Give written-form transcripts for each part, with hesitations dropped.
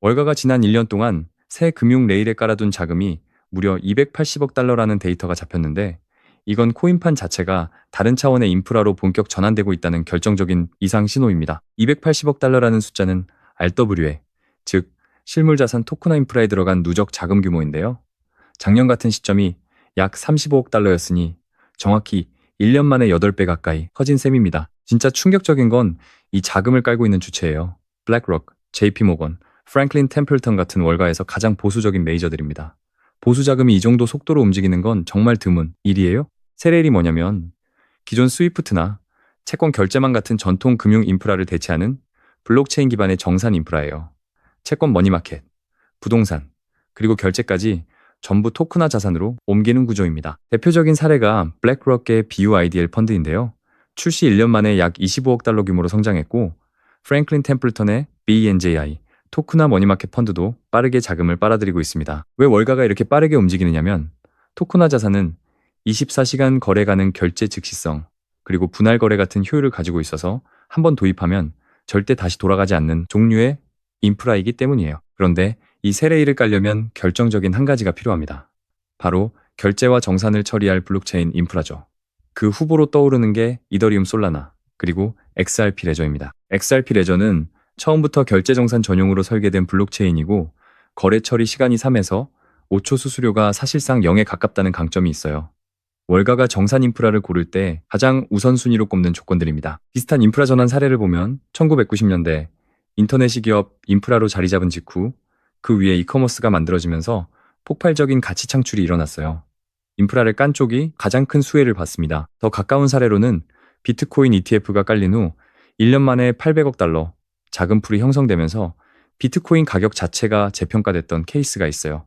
월가가 지난 1년 동안 새 금융 레일에 깔아둔 자금이 무려 280억 달러라는 데이터가 잡혔는데, 이건 코인판 자체가 다른 차원의 인프라로 본격 전환되고 있다는 결정적인 이상 신호입니다. 280억 달러라는 숫자는 RWA, 즉 실물자산 토크나 인프라에 들어간 누적 자금 규모인데요. 작년 같은 시점이 약 35억 달러였으니 정확히 1년 만에 8배 가까이 커진 셈입니다. 진짜 충격적인 건 이 자금을 깔고 있는 주체예요. 블랙록, JP모건, 프랭클린 템플턴 같은 월가에서 가장 보수적인 메이저들입니다. 보수 자금이 이 정도 속도로 움직이는 건 정말 드문 일이에요. 새 레일이 뭐냐면, 기존 스위프트나 채권 결제망 같은 전통 금융 인프라를 대체하는 블록체인 기반의 정산 인프라예요. 채권 머니마켓, 부동산, 그리고 결제까지 전부 토크나 자산으로 옮기는 구조입니다. 대표적인 사례가 블랙록의 BUIDL 펀드인데요. 출시 1년 만에 약 25억 달러 규모로 성장했고, 프랭클린 템플턴의 BNJI, 토크나 머니마켓 펀드도 빠르게 자금을 빨아들이고 있습니다. 왜 월가가 이렇게 빠르게 움직이느냐면, 토크나 자산은 24시간 거래 가능 결제 즉시성, 그리고 분할 거래 같은 효율을 가지고 있어서 한번 도입하면 절대 다시 돌아가지 않는 종류의 인프라이기 때문이에요. 그런데 이 새 레일을 깔려면 결정적인 한 가지가 필요합니다. 바로 결제와 정산을 처리할 블록체인 인프라죠. 그 후보로 떠오르는 게 이더리움 솔라나, 그리고 XRP 레저입니다. XRP 레저는 처음부터 결제 정산 전용으로 설계된 블록체인이고, 거래 처리 시간이 3에서 5초, 수수료가 사실상 0에 가깝다는 강점이 있어요. 월가가 정산 인프라를 고를 때 가장 우선순위로 꼽는 조건들입니다. 비슷한 인프라 전환 사례를 보면 1990년대 인터넷이 기업 인프라로 자리 잡은 직후 그 위에 이커머스가 만들어지면서 폭발적인 가치 창출이 일어났어요. 인프라를 깐 쪽이 가장 큰 수혜를 받습니다. 더 가까운 사례로는 비트코인 ETF가 깔린 후 1년 만에 800억 달러 자금풀이 형성되면서 비트코인 가격 자체가 재평가됐던 케이스가 있어요.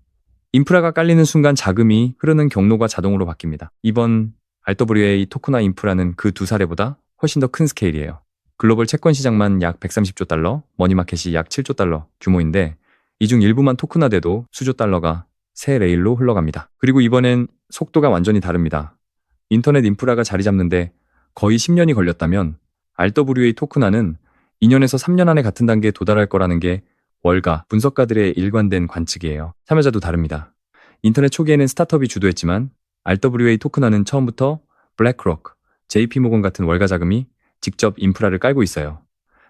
인프라가 깔리는 순간 자금이 흐르는 경로가 자동으로 바뀝니다. 이번 RWA 토크나 인프라는 그 두 사례보다 훨씬 더 큰 스케일이에요. 글로벌 채권 시장만 약 130조 달러, 머니마켓이 약 7조 달러 규모인데, 이 중 일부만 토크나돼도 수조 달러가 새 레일로 흘러갑니다. 그리고 이번엔 속도가 완전히 다릅니다. 인터넷 인프라가 자리 잡는데 거의 10년이 걸렸다면, RWA 토크나는 2년에서 3년 안에 같은 단계에 도달할 거라는 게 월가 분석가들의 일관된 관측이에요. 참여자도 다릅니다. 인터넷 초기에는 스타트업이 주도했지만 RWA 토크나는 처음부터 블랙록, JP모건 같은 월가 자금이 직접 인프라를 깔고 있어요.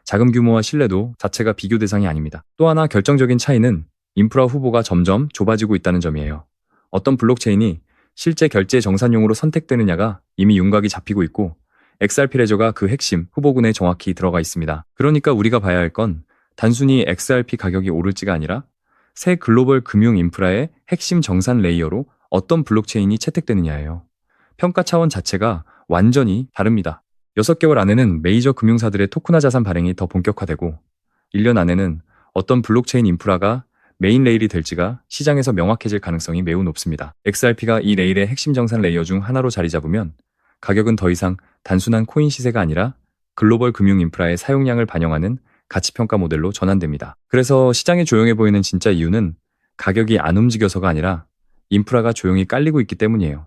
자금 규모와 신뢰도 자체가 비교 대상이 아닙니다. 또 하나 결정적인 차이는 인프라 후보가 점점 좁아지고 있다는 점이에요. 어떤 블록체인이 실제 결제 정산용으로 선택되느냐가 이미 윤곽이 잡히고 있고, XRP 레저가 그 핵심 후보군에 정확히 들어가 있습니다. 그러니까 우리가 봐야 할 건 단순히 XRP 가격이 오를지가 아니라 새 글로벌 금융 인프라의 핵심 정산 레이어로 어떤 블록체인이 채택되느냐예요. 평가 차원 자체가 완전히 다릅니다. 6개월 안에는 메이저 금융사들의 토크나 자산 발행이 더 본격화되고, 1년 안에는 어떤 블록체인 인프라가 메인 레일이 될지가 시장에서 명확해질 가능성이 매우 높습니다. XRP가 이 레일의 핵심 정산 레이어 중 하나로 자리 잡으면 가격은 더 이상 단순한 코인 시세가 아니라 글로벌 금융 인프라의 사용량을 반영하는 가치평가 모델로 전환됩니다. 그래서 시장이 조용해 보이는 진짜 이유는 가격이 안 움직여서가 아니라 인프라가 조용히 깔리고 있기 때문이에요.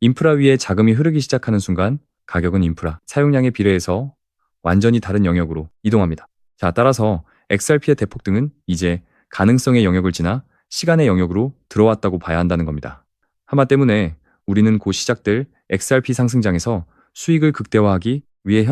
인프라 위에 자금이 흐르기 시작하는 순간 가격은 인프라, 사용량에 비례해서 완전히 다른 영역으로 이동합니다. 자, 따라서 XRP의 대폭등은 이제 가능성의 영역을 지나 시간의 영역으로 들어왔다고 봐야 한다는 겁니다. 하마 때문에 우리는 곧 시작될 XRP 상승장에서 수익을 극대화하기 위해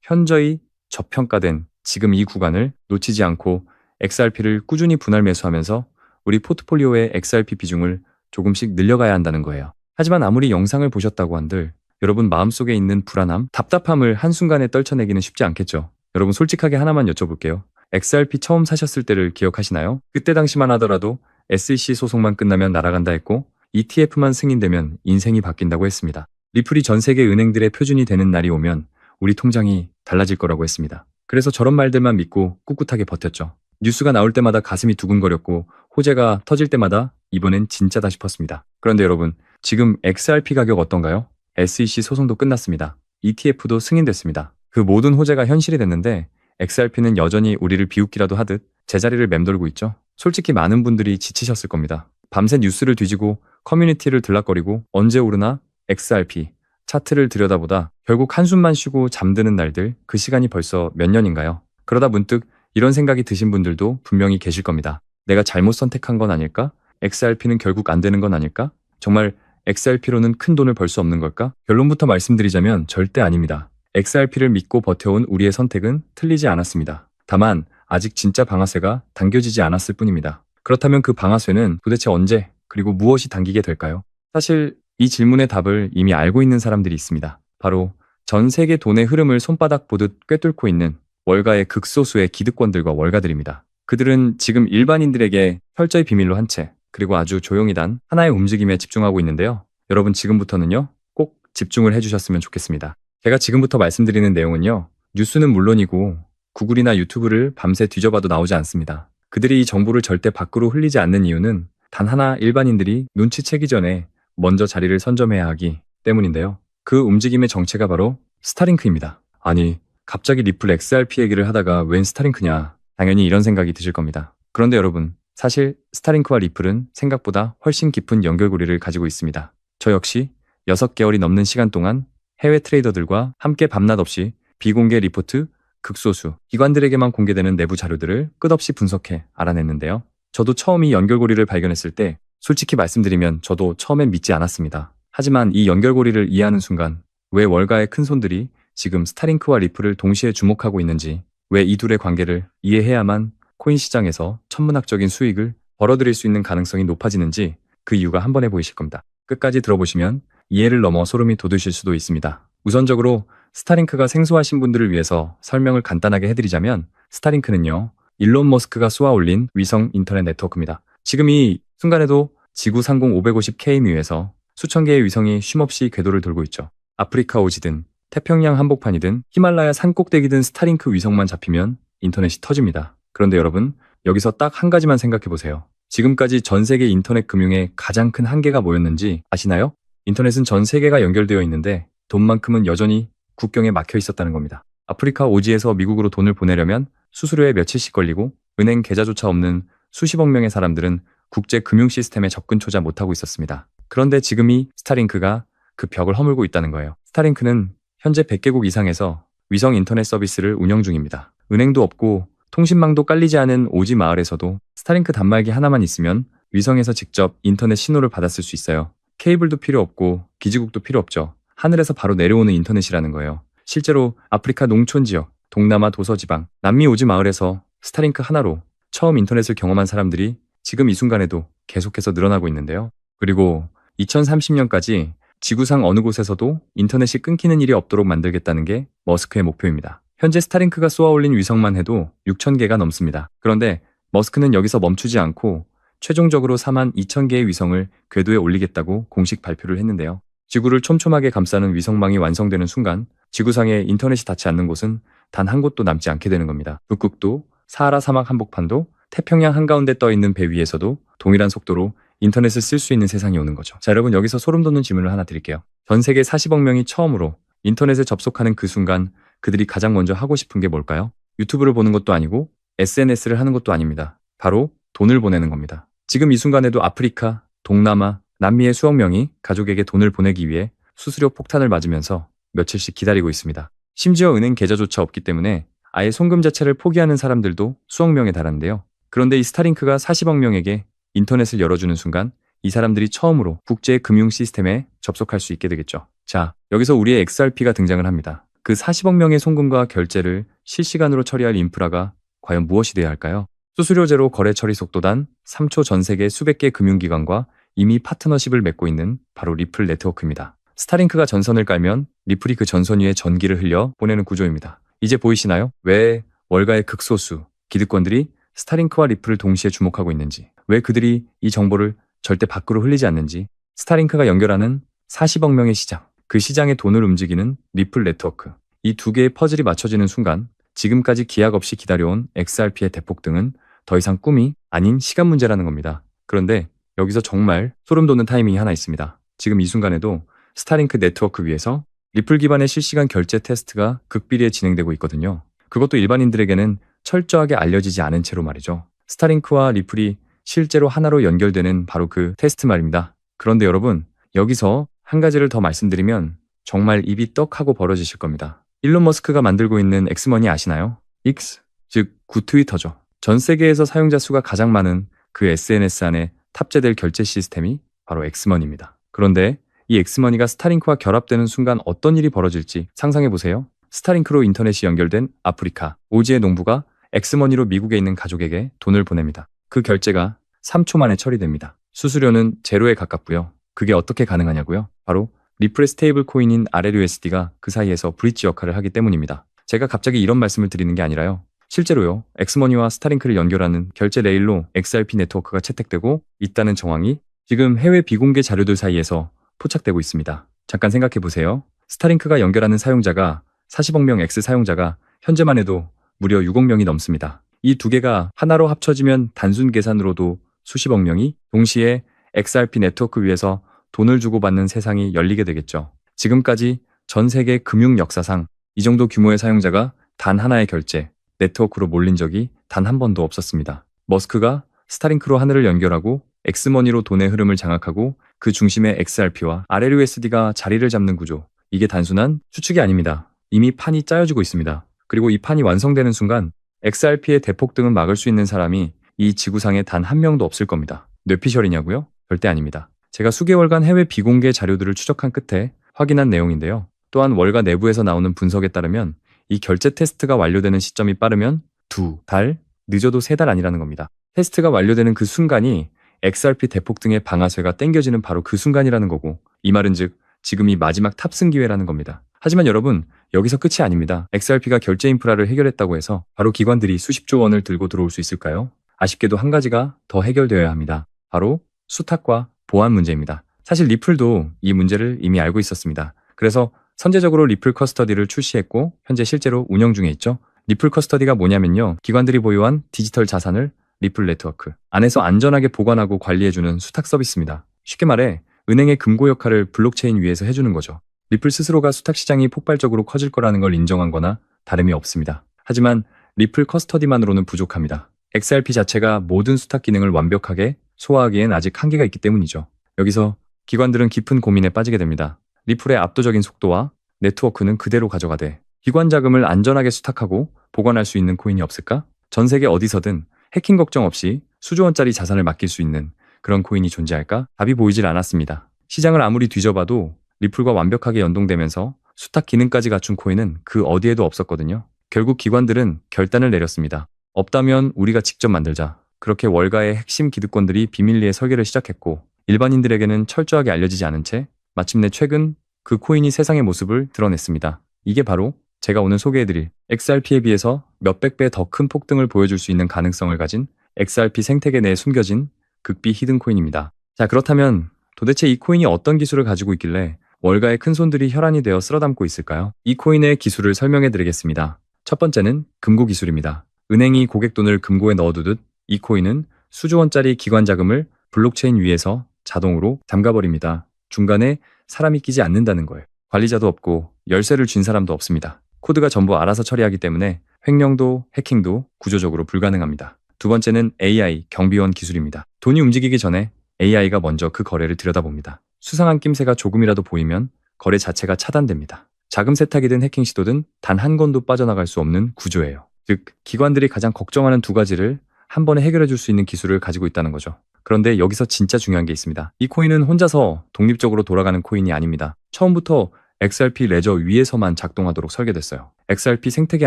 현저히 저평가된 지금 이 구간을 놓치지 않고 XRP를 꾸준히 분할 매수하면서 우리 포트폴리오의 XRP 비중을 조금씩 늘려가야 한다는 거예요. 하지만 아무리 영상을 보셨다고 한들 여러분 마음속에 있는 불안함, 답답함을 한순간에 떨쳐내기는 쉽지 않겠죠. 여러분 솔직하게 하나만 여쭤볼게요. XRP 처음 사셨을 때를 기억하시나요? 그때 당시만 하더라도 SEC 소송만 끝나면 날아간다 했고, ETF만 승인되면 인생이 바뀐다고 했습니다. 리플이 전 세계 은행들의 표준이 되는 날이 오면 우리 통장이 달라질 거라고 했습니다. 그래서 저런 말들만 믿고 꿋꿋하게 버텼죠. 뉴스가 나올 때마다 가슴이 두근거렸고, 호재가 터질 때마다 이번엔 진짜다 싶었습니다. 그런데 여러분, 지금 XRP 가격 어떤가요? SEC 소송도 끝났습니다. ETF도 승인됐습니다. 그 모든 호재가 현실이 됐는데 XRP는 여전히 우리를 비웃기라도 하듯 제자리를 맴돌고 있죠. 솔직히 많은 분들이 지치셨을 겁니다. 밤새 뉴스를 뒤지고 커뮤니티를 들락거리고 언제 오르나 XRP 차트를 들여다보다 결국 한숨만 쉬고 잠드는 날들, 그 시간이 벌써 몇 년인가요? 그러다 문득 이런 생각이 드신 분들도 분명히 계실 겁니다. 내가 잘못 선택한 건 아닐까? XRP는 결국 안 되는 건 아닐까? 정말 XRP로는 큰 돈을 벌 수 없는 걸까? 결론부터 말씀드리자면 절대 아닙니다. XRP를 믿고 버텨온 우리의 선택은 틀리지 않았습니다. 다만 아직 진짜 방아쇠가 당겨지지 않았을 뿐입니다. 그렇다면 그 방아쇠는 도대체 언제 그리고 무엇이 당기게 될까요? 사실 이 질문의 답을 이미 알고 있는 사람들이 있습니다. 바로 전 세계 돈의 흐름을 손바닥 보듯 꿰뚫고 있는 월가의 극소수의 기득권들과 월가들입니다. 그들은 지금 일반인들에게 철저히 비밀로 한 채, 그리고 아주 조용히 단 하나의 움직임에 집중하고 있는데요. 여러분 지금부터는요, 꼭 집중을 해주셨으면 좋겠습니다. 제가 지금부터 말씀드리는 내용은요, 뉴스는 물론이고 구글이나 유튜브를 밤새 뒤져봐도 나오지 않습니다. 그들이 이 정보를 절대 밖으로 흘리지 않는 이유는 단 하나, 일반인들이 눈치채기 전에 먼저 자리를 선점해야 하기 때문인데요. 그 움직임의 정체가 바로 스타링크입니다. 아니, 갑자기 리플 XRP 얘기를 하다가 웬 스타링크냐? 당연히 이런 생각이 드실 겁니다. 그런데 여러분, 사실 스타링크와 리플은 생각보다 훨씬 깊은 연결고리를 가지고 있습니다. 저 역시 6개월이 넘는 시간 동안 해외 트레이더들과 함께 밤낮 없이 비공개 리포트, 극소수 기관들에게만 공개되는 내부 자료들을 끝없이 분석해 알아냈는데요. 저도 처음 이 연결고리를 발견했을 때 솔직히 말씀드리면 저도 처음엔 믿지 않았습니다. 하지만 이 연결고리를 이해하는 순간 왜 월가의 큰손들이 지금 스타링크와 리플을 동시에 주목하고 있는지, 왜 이 둘의 관계를 이해해야만 코인 시장에서 천문학적인 수익을 벌어들일 수 있는 가능성이 높아지는지 그 이유가 한 번에 보이실 겁니다. 끝까지 들어보시면 이해를 넘어 소름이 돋으실 수도 있습니다. 우선적으로 스타링크가 생소하신 분들을 위해서 설명을 간단하게 해드리자면, 스타링크는요, 일론 머스크가 쏘아 올린 위성 인터넷 네트워크입니다. 지금 이 순간에도 지구 상공 550km에서 수천 개의 위성이 쉼없이 궤도를 돌고 있죠. 아프리카 오지든 태평양 한복판이든 히말라야 산꼭대기든 스타링크 위성만 잡히면 인터넷이 터집니다. 그런데 여러분, 여기서 딱 한 가지만 생각해 보세요. 지금까지 전 세계 인터넷 금융의 가장 큰 한계가 뭐였는지 아시나요? 인터넷은 전 세계가 연결되어 있는데 돈만큼은 여전히 국경에 막혀 있었다는 겁니다. 아프리카 오지에서 미국으로 돈을 보내려면 수수료에 며칠씩 걸리고 은행 계좌조차 없는 수십억 명의 사람들은 국제 금융 시스템에 접근조차 못하고 있었습니다. 그런데 지금 이 스타링크가 그 벽을 허물고 있다는 거예요. 스타링크는 현재 100개국 이상에서 위성 인터넷 서비스를 운영 중입니다. 은행도 없고 통신망도 깔리지 않은 오지 마을에서도 스타링크 단말기 하나만 있으면 위성에서 직접 인터넷 신호를 받았을 수 있어요. 케이블도 필요 없고 기지국도 필요 없죠. 하늘에서 바로 내려오는 인터넷이라는 거예요. 실제로 아프리카 농촌 지역, 동남아 도서지방, 남미 오지 마을에서 스타링크 하나로 처음 인터넷을 경험한 사람들이 지금 이 순간에도 계속해서 늘어나고 있는데요. 그리고 2030년까지 지구상 어느 곳에서도 인터넷이 끊기는 일이 없도록 만들겠다는 게 머스크의 목표입니다. 현재 스타링크가 쏘아올린 위성만 해도 6,000개가 넘습니다. 그런데 머스크는 여기서 멈추지 않고 최종적으로 42,000개의 위성을 궤도에 올리겠다고 공식 발표를 했는데요. 지구를 촘촘하게 감싸는 위성망이 완성되는 순간 지구상에 인터넷이 닿지 않는 곳은 단 한 곳도 남지 않게 되는 겁니다. 북극도, 사하라 사막 한복판도, 태평양 한가운데 떠있는 배 위에서도 동일한 속도로 인터넷을 쓸 수 있는 세상이 오는 거죠. 자, 여러분, 여기서 소름 돋는 질문을 하나 드릴게요. 전 세계 40억 명이 처음으로 인터넷에 접속하는 그 순간 그들이 가장 먼저 하고 싶은 게 뭘까요? 유튜브를 보는 것도 아니고 SNS를 하는 것도 아닙니다. 바로 돈을 보내는 겁니다. 지금 이 순간에도 아프리카, 동남아, 남미의 수억 명이 가족에게 돈을 보내기 위해 수수료 폭탄을 맞으면서 며칠씩 기다리고 있습니다. 심지어 은행 계좌조차 없기 때문에 아예 송금 자체를 포기하는 사람들도 수억 명에 달하는데요. 그런데 이 스타링크가 40억 명에게 인터넷을 열어주는 순간 이 사람들이 처음으로 국제 금융 시스템에 접속할 수 있게 되겠죠. 자, 여기서 우리의 XRP가 등장을 합니다. 그 40억 명의 송금과 결제를 실시간으로 처리할 인프라가 과연 무엇이 돼야 할까요? 수수료 제로 거래 처리 속도 단 3초 전 세계 수백 개 금융기관과 이미 파트너십을 맺고 있는 바로 리플 네트워크입니다. 스타링크가 전선을 깔면 리플이 그 전선 위에 전기를 흘려 보내는 구조입니다. 이제 보이시나요? 왜 월가의 극소수 기득권들이 스타링크와 리플을 동시에 주목하고 있는지, 왜 그들이 이 정보를 절대 밖으로 흘리지 않는지. 스타링크가 연결하는 40억 명의 시장, 그 시장의 돈을 움직이는 리플 네트워크, 이 두 개의 퍼즐이 맞춰지는 순간 지금까지 기약 없이 기다려온 XRP의 대폭등은 더 이상 꿈이 아닌 시간 문제라는 겁니다. 그런데 여기서 정말 소름 돋는 타이밍이 하나 있습니다. 지금 이 순간에도 스타링크 네트워크 위에서 리플 기반의 실시간 결제 테스트가 극비리에 진행되고 있거든요. 그것도 일반인들에게는 철저하게 알려지지 않은 채로 말이죠. 스타링크와 리플이 실제로 하나로 연결되는 바로 그 테스트 말입니다. 그런데 여러분, 여기서 한 가지를 더 말씀드리면 정말 입이 떡하고 벌어지실 겁니다. 일론 머스크가 만들고 있는 엑스머니 아시나요? X, 즉 굿트위터죠. 전 세계에서 사용자 수가 가장 많은 그 SNS 안에 탑재될 결제 시스템이 바로 엑스머니입니다. 그런데 이 엑스머니가 스타링크와 결합되는 순간 어떤 일이 벌어질지 상상해보세요. 스타링크로 인터넷이 연결된 아프리카, 오지의 농부가 엑스머니로 미국에 있는 가족에게 돈을 보냅니다. 그 결제가 3초 만에 처리됩니다. 수수료는 제로에 가깝고요. 그게 어떻게 가능하냐고요? 바로 리플의 스테이블 코인인 RLUSD가 그 사이에서 브릿지 역할을 하기 때문입니다. 제가 갑자기 이런 말씀을 드리는 게 아니라요. 실제로요, 엑스머니와 스타링크를 연결하는 결제 레일로 XRP 네트워크가 채택되고 있다는 정황이 지금 해외 비공개 자료들 사이에서 포착되고 있습니다. 잠깐 생각해 보세요. 스타링크가 연결하는 사용자가 40억 명 X 사용자가 현재만 해도 무려 6억 명이 넘습니다. 이 두 개가 하나로 합쳐지면 단순 계산으로도 수십억 명이 동시에 XRP 네트워크 위에서 돈을 주고받는 세상이 열리게 되겠죠. 지금까지 전 세계 금융 역사상 이 정도 규모의 사용자가 단 하나의 결제, 네트워크로 몰린 적이 단 한 번도 없었습니다. 머스크가 스타링크로 하늘을 연결하고 엑스머니로 돈의 흐름을 장악하고 그 중심에 XRP와 RLUSD가 자리를 잡는 구조. 이게 단순한 추측이 아닙니다. 이미 판이 짜여지고 있습니다. 그리고 이 판이 완성되는 순간 XRP의 대폭등을 막을 수 있는 사람이 이 지구상에 단 한 명도 없을 겁니다. 뇌피셜이냐고요? 절대 아닙니다. 제가 수개월간 해외 비공개 자료들을 추적한 끝에 확인한 내용인데요. 또한 월가 내부에서 나오는 분석에 따르면 이 결제 테스트가 완료되는 시점이 빠르면 2달, 늦어도 3달 아니라는 겁니다. 테스트가 완료되는 그 순간이 XRP 대폭등의 방아쇠가 당겨지는 바로 그 순간이라는 거고, 이 말은 즉 지금이 마지막 탑승 기회라는 겁니다. 하지만 여러분, 여기서 끝이 아닙니다. XRP가 결제 인프라를 해결했다고 해서 바로 기관들이 수십조 원을 들고 들어올 수 있을까요? 아쉽게도 한 가지가 더 해결되어야 합니다. 바로 수탁과 보안 문제입니다. 사실 리플도 이 문제를 이미 알고 있었습니다. 그래서 선제적으로 리플 커스터디를 출시했고 현재 실제로 운영 중에 있죠. 리플 커스터디가 뭐냐면요, 기관들이 보유한 디지털 자산을 리플 네트워크 안에서 안전하게 보관하고 관리해주는 수탁 서비스입니다. 쉽게 말해 은행의 금고 역할을 블록체인 위에서 해주는 거죠. 리플 스스로가 수탁 시장이 폭발적으로 커질 거라는 걸 인정한 거나 다름이 없습니다. 하지만 리플 커스터디만으로는 부족합니다. XRP 자체가 모든 수탁 기능을 완벽하게 소화하기엔 아직 한계가 있기 때문이죠. 여기서 기관들은 깊은 고민에 빠지게 됩니다. 리플의 압도적인 속도와 네트워크는 그대로 가져가되 기관 자금을 안전하게 수탁하고 보관할 수 있는 코인이 없을까? 전 세계 어디서든 해킹 걱정 없이 수조 원짜리 자산을 맡길 수 있는 그런 코인이 존재할까? 답이 보이질 않았습니다. 시장을 아무리 뒤져봐도 리플과 완벽하게 연동되면서 수탁 기능까지 갖춘 코인은 그 어디에도 없었거든요. 결국 기관들은 결단을 내렸습니다. 없다면 우리가 직접 만들자. 그렇게 월가의 핵심 기득권들이 비밀리에 설계를 시작했고 일반인들에게는 철저하게 알려지지 않은 채 마침내 최근 그 코인이 세상의 모습을 드러냈습니다. 이게 바로 제가 오늘 소개해드릴 XRP에 비해서 몇백 배 더 큰 폭등을 보여줄 수 있는 가능성을 가진 XRP 생태계 내에 숨겨진 극비 히든 코인입니다. 자, 그렇다면 도대체 이 코인이 어떤 기술을 가지고 있길래 월가의 큰손들이 혈안이 되어 쓸어담고 있을까요? 이 코인의 기술을 설명해드리겠습니다. 첫 번째는 금고 기술입니다. 은행이 고객 돈을 금고에 넣어두듯 이 코인은 수조 원짜리 기관 자금을 블록체인 위에서 자동으로 잠가버립니다. 중간에 사람이 끼지 않는다는 거예요. 관리자도 없고 열쇠를 쥔 사람도 없습니다. 코드가 전부 알아서 처리하기 때문에 횡령도 해킹도 구조적으로 불가능합니다. 두 번째는 AI 경비원 기술입니다. 돈이 움직이기 전에 AI가 먼저 그 거래를 들여다봅니다. 수상한 낌새가 조금이라도 보이면 거래 자체가 차단됩니다. 자금 세탁이든 해킹 시도든 단 한 건도 빠져나갈 수 없는 구조예요. 즉 기관들이 가장 걱정하는 두 가지를 한 번에 해결해 줄 수 있는 기술을 가지고 있다는 거죠. 그런데 여기서 진짜 중요한 게 있습니다. 이 코인은 혼자서 독립적으로 돌아가는 코인이 아닙니다. 처음부터 XRP 레저 위에서만 작동하도록 설계됐어요. XRP 생태계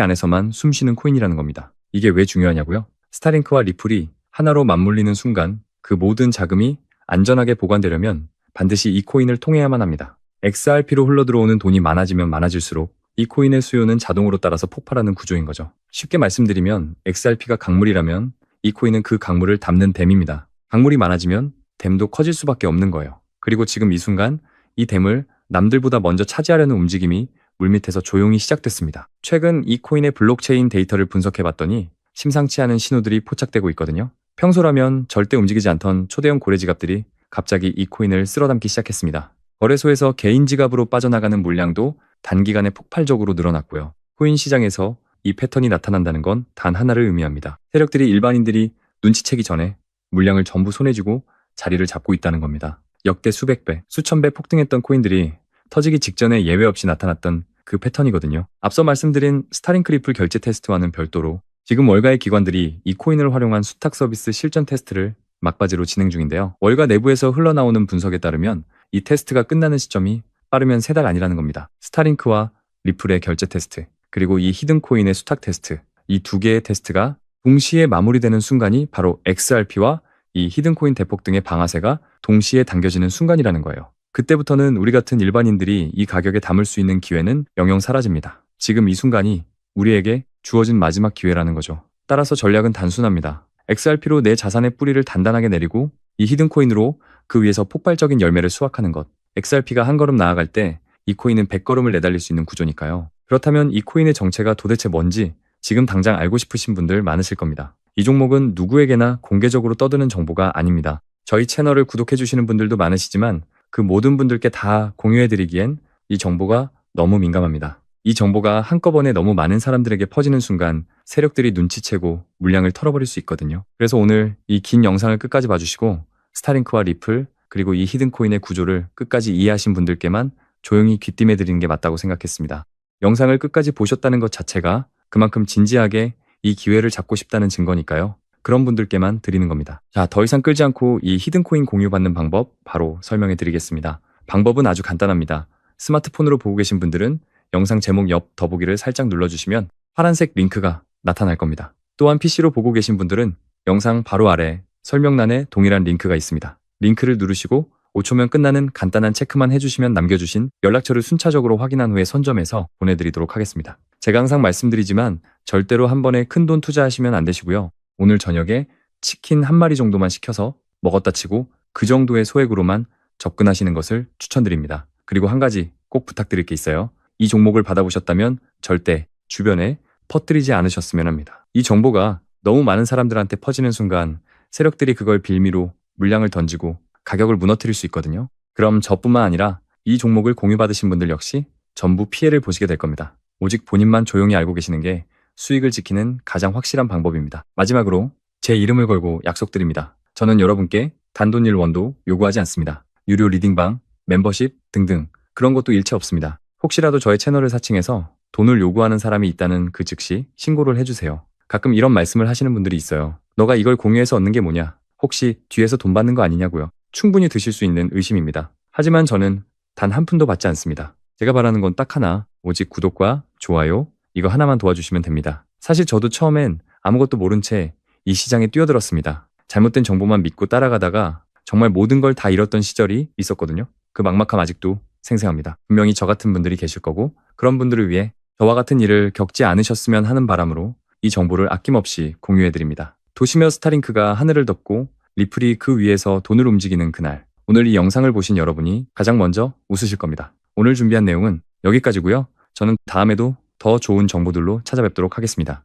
안에서만 숨쉬는 코인이라는 겁니다. 이게 왜 중요하냐고요? 스타링크와 리플이 하나로 맞물리는 순간 그 모든 자금이 안전하게 보관되려면 반드시 이 코인을 통해야만 합니다. XRP로 흘러들어오는 돈이 많아지면 많아질수록 이 코인의 수요는 자동으로 따라서 폭발하는 구조인 거죠. 쉽게 말씀드리면 XRP가 강물이라면 이 코인은 그 강물을 담는 댐입니다. 강물이 많아지면 댐도 커질 수밖에 없는 거예요. 그리고 지금 이 순간 이 댐을 남들보다 먼저 차지하려는 움직임이 물밑에서 조용히 시작됐습니다. 최근 이 코인의 블록체인 데이터를 분석해봤더니 심상치 않은 신호들이 포착되고 있거든요. 평소라면 절대 움직이지 않던 초대형 고래 지갑들이 갑자기 이 코인을 쓸어담기 시작했습니다. 거래소에서 개인 지갑으로 빠져나가는 물량도 단기간에 폭발적으로 늘어났고요. 코인 시장에서 이 패턴이 나타난다는 건 단 하나를 의미합니다. 세력들이 일반인들이 눈치채기 전에 물량을 전부 손에 쥐고 자리를 잡고 있다는 겁니다. 역대 수백 배, 수천 배 폭등했던 코인들이 터지기 직전에 예외 없이 나타났던 그 패턴이거든요. 앞서 말씀드린 스타링크 리플 결제 테스트와는 별도로 지금 월가의 기관들이 이 코인을 활용한 수탁 서비스 실전 테스트를 막바지로 진행 중인데요. 월가 내부에서 흘러나오는 분석에 따르면 이 테스트가 끝나는 시점이 빠르면 3달 안이라는 겁니다. 스타링크와 리플의 결제 테스트, 그리고 이 히든 코인의 수탁 테스트, 이 두 개의 테스트가 동시에 마무리되는 순간이 바로 XRP와 이 히든 코인 대폭 등의 방아쇠가 동시에 당겨지는 순간이라는 거예요. 그때부터는 우리 같은 일반인들이 이 가격에 담을 수 있는 기회는 영영 사라집니다. 지금 이 순간이 우리에게 주어진 마지막 기회라는 거죠. 따라서 전략은 단순합니다. XRP로 내 자산의 뿌리를 단단하게 내리고 이 히든 코인으로 그 위에서 폭발적인 열매를 수확하는 것. XRP가 한 걸음 나아갈 때 이 코인은 100걸음을 내달릴 수 있는 구조니까요. 그렇다면 이 코인의 정체가 도대체 뭔지 지금 당장 알고 싶으신 분들 많으실 겁니다. 이 종목은 누구에게나 공개적으로 떠드는 정보가 아닙니다. 저희 채널을 구독해 주시는 분들도 많으시지만 그 모든 분들께 다 공유해 드리기엔 이 정보가 너무 민감합니다. 이 정보가 한꺼번에 너무 많은 사람들에게 퍼지는 순간 세력들이 눈치채고 물량을 털어버릴 수 있거든요. 그래서 오늘 이 긴 영상을 끝까지 봐주시고 스타링크와 리플 그리고 이 히든 코인의 구조를 끝까지 이해하신 분들께만 조용히 귀띔해 드리는 게 맞다고 생각했습니다. 영상을 끝까지 보셨다는 것 자체가 그만큼 진지하게 이 기회를 잡고 싶다는 증거니까요. 그런 분들께만 드리는 겁니다. 자, 더 이상 끌지 않고 이 히든 코인 공유받는 방법 바로 설명해 드리겠습니다. 방법은 아주 간단합니다. 스마트폰으로 보고 계신 분들은 영상 제목 옆 더보기를 살짝 눌러주시면 파란색 링크가 나타날 겁니다. 또한 PC로 보고 계신 분들은 영상 바로 아래 설명란에 동일한 링크가 있습니다. 링크를 누르시고 5초면 끝나는 간단한 체크만 해주시면 남겨주신 연락처를 순차적으로 확인한 후에 선점해서 보내드리도록 하겠습니다. 제가 항상 말씀드리지만 절대로 한 번에 큰돈 투자하시면 안 되시고요. 오늘 저녁에 치킨 한 마리 정도만 시켜서 먹었다 치고 그 정도의 소액으로만 접근하시는 것을 추천드립니다. 그리고 한 가지 꼭 부탁드릴 게 있어요. 이 종목을 받아보셨다면 절대 주변에 퍼뜨리지 않으셨으면 합니다. 이 정보가 너무 많은 사람들한테 퍼지는 순간 세력들이 그걸 빌미로 물량을 던지고 가격을 무너뜨릴 수 있거든요. 그럼 저뿐만 아니라 이 종목을 공유받으신 분들 역시 전부 피해를 보시게 될 겁니다. 오직 본인만 조용히 알고 계시는 게 수익을 지키는 가장 확실한 방법입니다. 마지막으로 제 이름을 걸고 약속드립니다. 저는 여러분께 단돈 1원도 요구하지 않습니다. 유료 리딩방, 멤버십 등등 그런 것도 일체 없습니다. 혹시라도 저의 채널을 사칭해서 돈을 요구하는 사람이 있다는 그 즉시 신고를 해주세요. 가끔 이런 말씀을 하시는 분들이 있어요. 너가 이걸 공유해서 얻는 게 뭐냐? 혹시 뒤에서 돈 받는 거 아니냐고요. 충분히 드실 수 있는 의심입니다. 하지만 저는 단 한 푼도 받지 않습니다. 제가 바라는 건 딱 하나, 오직 구독과 좋아요 이거 하나만 도와주시면 됩니다. 사실 저도 처음엔 아무것도 모른 채 이 시장에 뛰어들었습니다. 잘못된 정보만 믿고 따라가다가 정말 모든 걸 다 잃었던 시절이 있었거든요. 그 막막함 아직도 생생합니다. 분명히 저 같은 분들이 계실 거고 그런 분들을 위해 저와 같은 일을 겪지 않으셨으면 하는 바람으로 이 정보를 아낌없이 공유해드립니다. 도시며 스타링크가 하늘을 덮고 리플이 그 위에서 돈을 움직이는 그날, 오늘 이 영상을 보신 여러분이 가장 먼저 웃으실 겁니다. 오늘 준비한 내용은 여기까지고요. 저는 다음에도 더 좋은 정보들로 찾아뵙도록 하겠습니다.